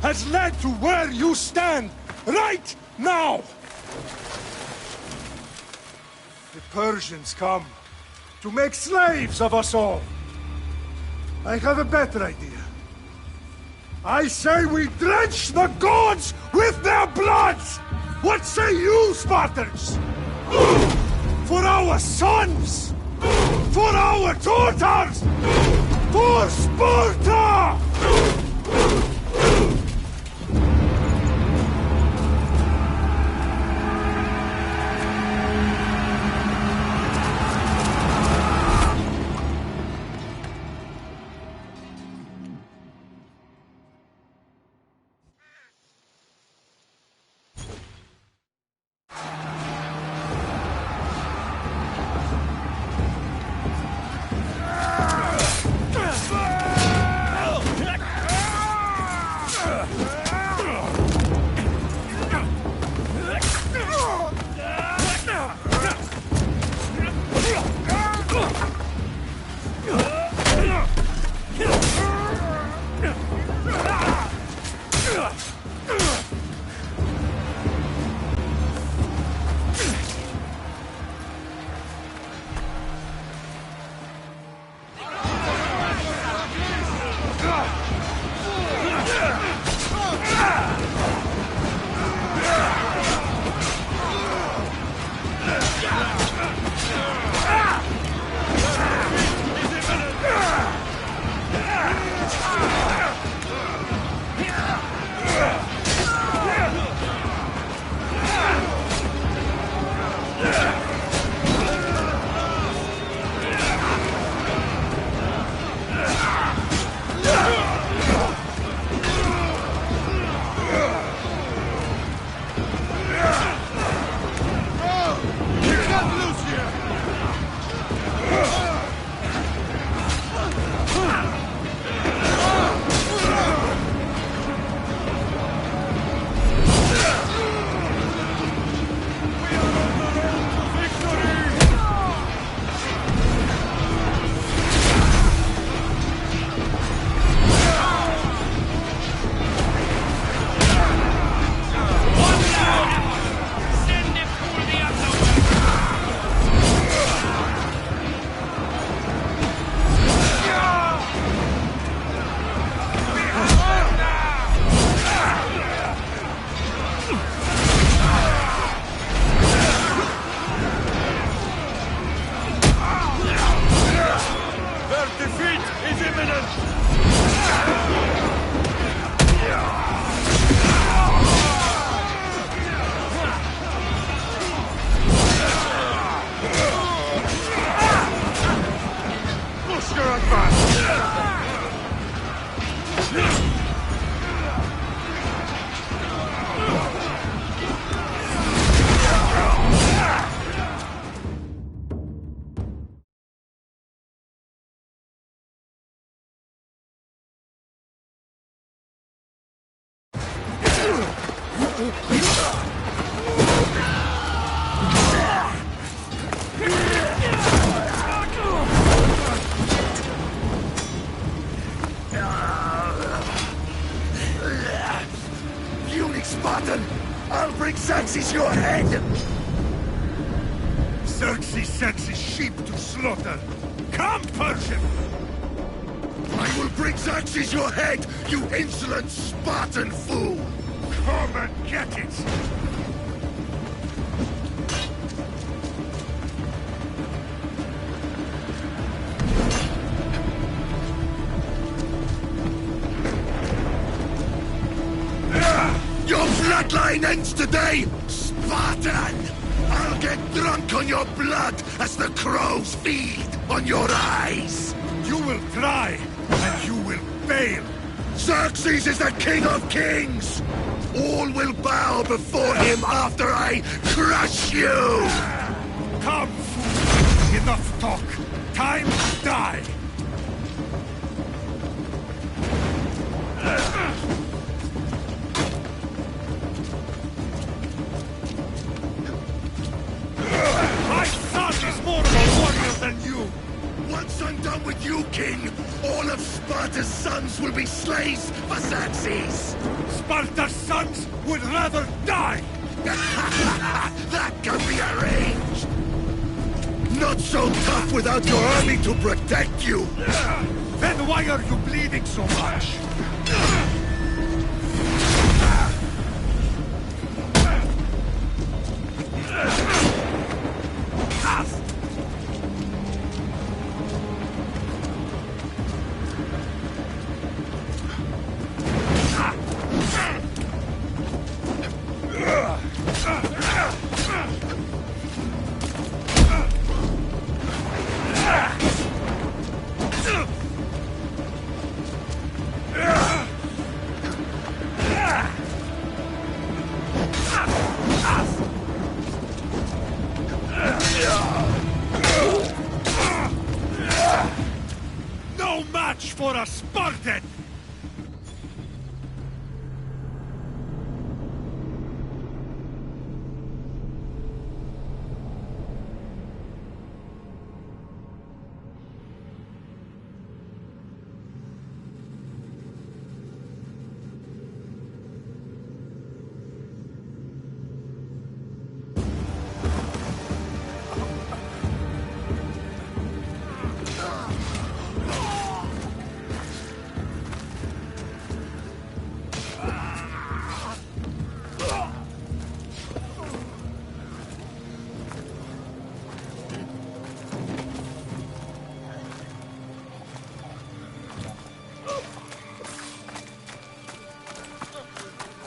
has led to where you stand right now! The Persians come to make slaves of us all. I have a better idea. I say we drench the gods with their blood! What say you, Spartans? For our sons! For our daughters! For Sparta! Spartan! I'll bring Xerxes your head! Xerxes sends his sheep to slaughter. Come, Persian! I will bring Xerxes your head, you insolent Spartan fool! Come and get it! Your bloodline ends today, Spartan! I'll get drunk on your blood as the crows feed on your eyes! You will try, and you will fail! Xerxes is the king of kings! All will bow before him after I crush you! Come, fool! Enough talk! Time to die! My son is more of a warrior than you! Once I'm done with you, king, all of Sparta's sons will be slaves for Xerxes! would rather die! That can be arranged! Not so tough without your army to protect you! Then why are you bleeding so much? No match for a Spartan!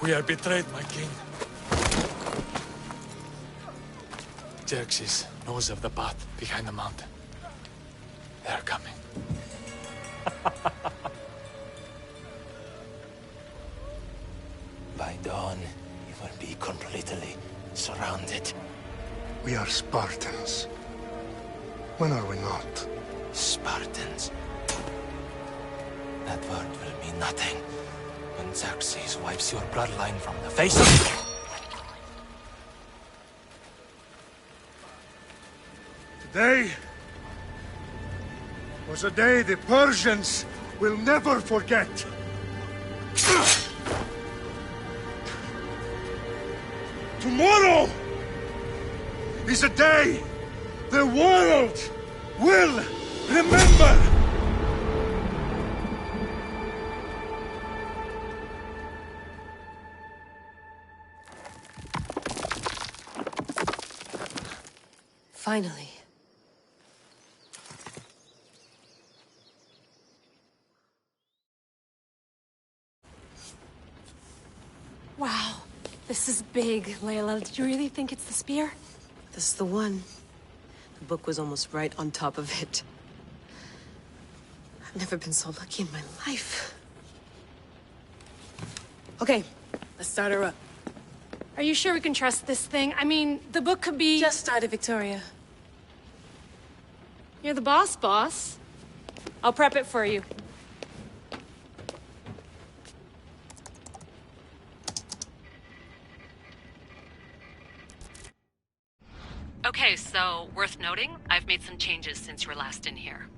We are betrayed, my king. Xerxes knows of the path behind the mountain. They are coming. By dawn, you will be completely surrounded. We are Spartans. When are we not? Spartans. That word will mean nothing when Xerxes wipes your bloodline from the face of... Today was a day the Persians will never forget. Tomorrow is a day the world will remember. Finally. Wow, this is big, Layla. Did you really think it's the spear? This is the one. The book was almost right on top of it. I've never been so lucky in my life. Okay, let's start her up. Are you sure we can trust this thing? I mean, the book could be... Just started, Victoria. You're the boss. I'll prep it for you. Okay, so worth noting, I've made some changes since you were last in here.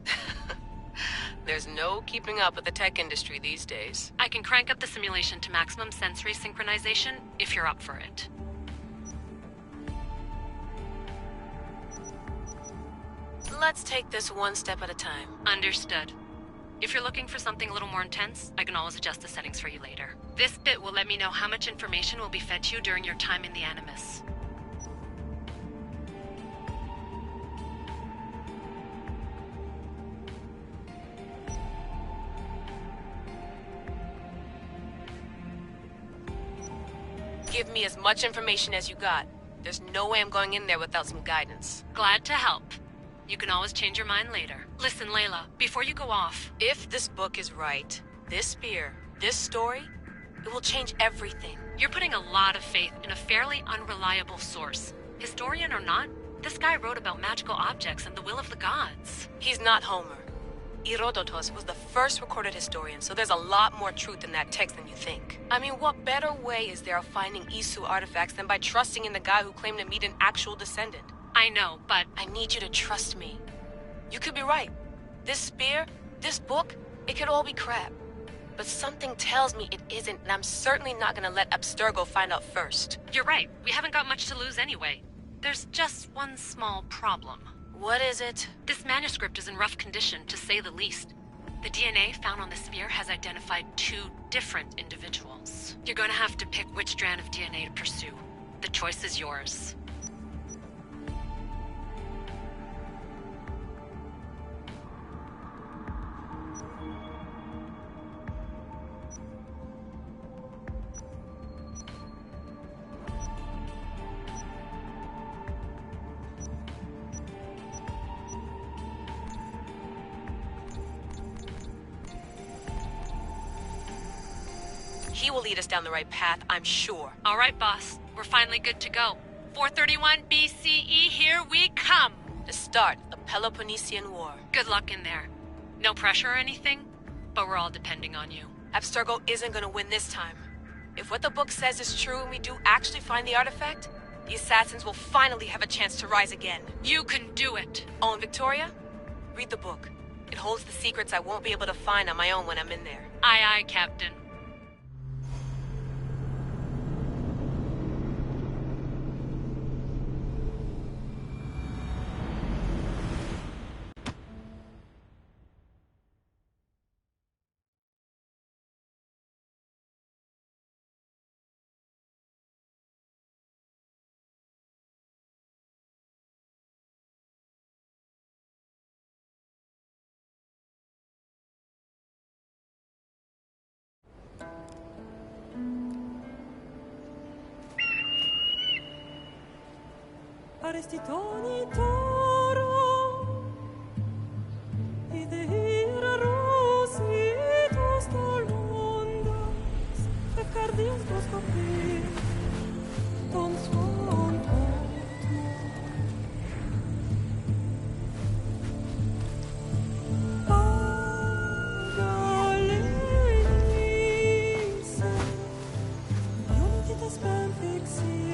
There's no keeping up with the tech industry these days. I can crank up the simulation to maximum sensory synchronization if you're up for it. Let's take this one step at a time. Understood. If you're looking for something a little more intense, I can always adjust the settings for you later. This bit will let me know how much information will be fed to you during your time in the Animus. Give me as much information as you got. There's no way I'm going in there without some guidance. Glad to help. You can always change your mind later. Listen, Layla, before you go off... If this book is right, this spear, this story, it will change everything. You're putting a lot of faith in a fairly unreliable source. Historian or not, this guy wrote about magical objects and the will of the gods. He's not Homer. Herodotus was the first recorded historian, so there's a lot more truth in that text than you think. I mean, what better way is there of finding Isu artifacts than by trusting in the guy who claimed to meet an actual descendant? I know, but... I need you to trust me. You could be right. This spear, this book, it could all be crap. but something tells me it isn't, and I'm certainly not gonna let Abstergo find out first. You're right. We haven't got much to lose anyway. There's just one small problem. What is it? This manuscript is in rough condition, to say the least. The DNA found on the sphere has identified 2 different individuals. You're going to have to pick which strand of DNA to pursue. The choice is yours. He will lead us down the right path, I'm sure. All right, boss. We're finally good to go. 431 BCE, here we come! To start the Peloponnesian War. Good luck in there. No pressure or anything, but we're all depending on you. Abstergo isn't gonna win this time. If what the book says is true and we do actually find the artifact, the assassins will finally have a chance to rise again. You can do it! Oh, and Victoria? Read the book. It holds the secrets I won't be able to find on my own when I'm in there. Aye, aye, Captain. Arestitoni toro, idehira rositos tolondas, fefcardias proskopir, ton svon totmo. Pagalenise, iuntitas ben fixilioni,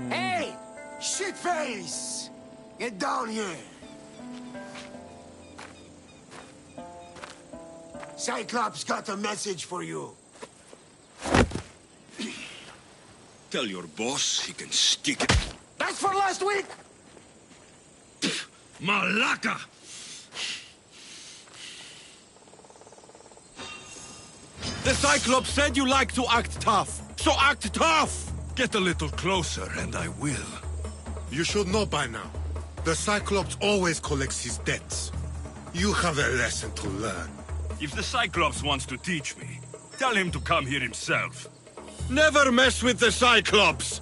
Hey! Shitface! Get down here! Cyclops got a message for you. Tell your boss he can stick it. That's for last week! Malaka! The Cyclops said you like to act tough, so act tough! Get a little closer and I will. You should know by now. The Cyclops always collects his debts. You have a lesson to learn. If the Cyclops wants to teach me, tell him to come here himself. Never mess with the Cyclops!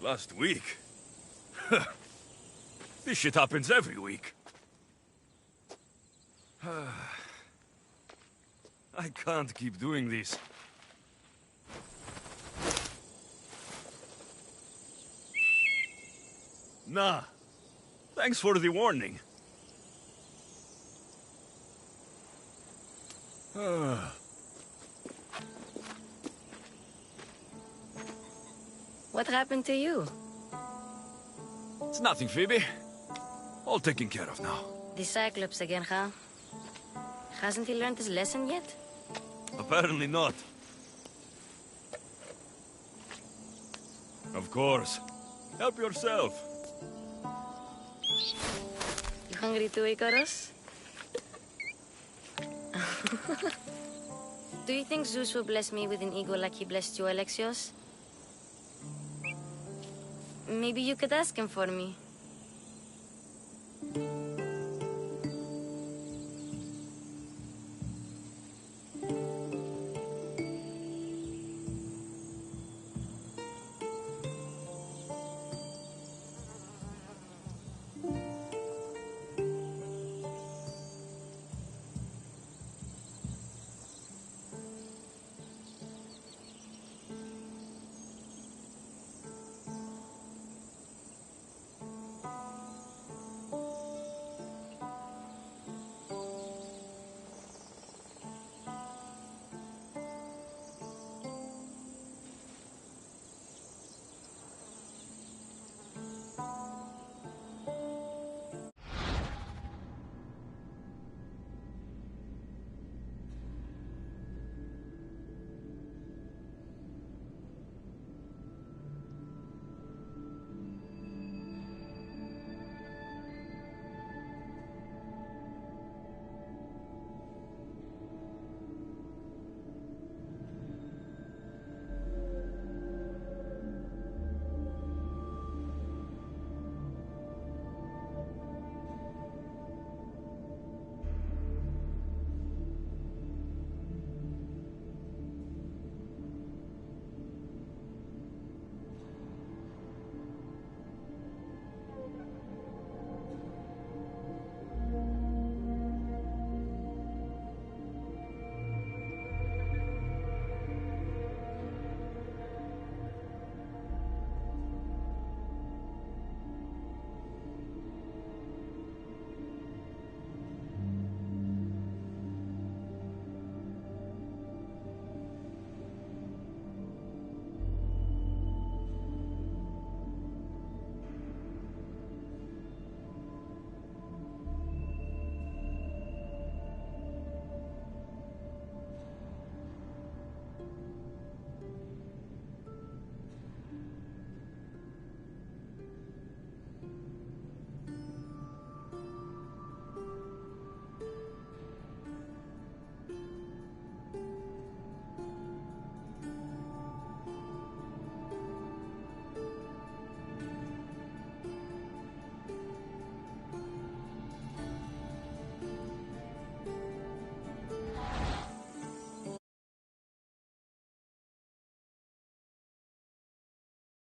Last week? This shit happens every week. I can't keep doing this. Nah. Thanks for the warning. What happened to you? It's nothing, Phoebe. All taken care of now. The Cyclops again, huh? Hasn't he learned his lesson yet? Apparently not. Of course. Help yourself. You hungry too, Icarus? Do you think Zeus will bless me with an ego like he blessed you, Alexios? Maybe you could ask him for me.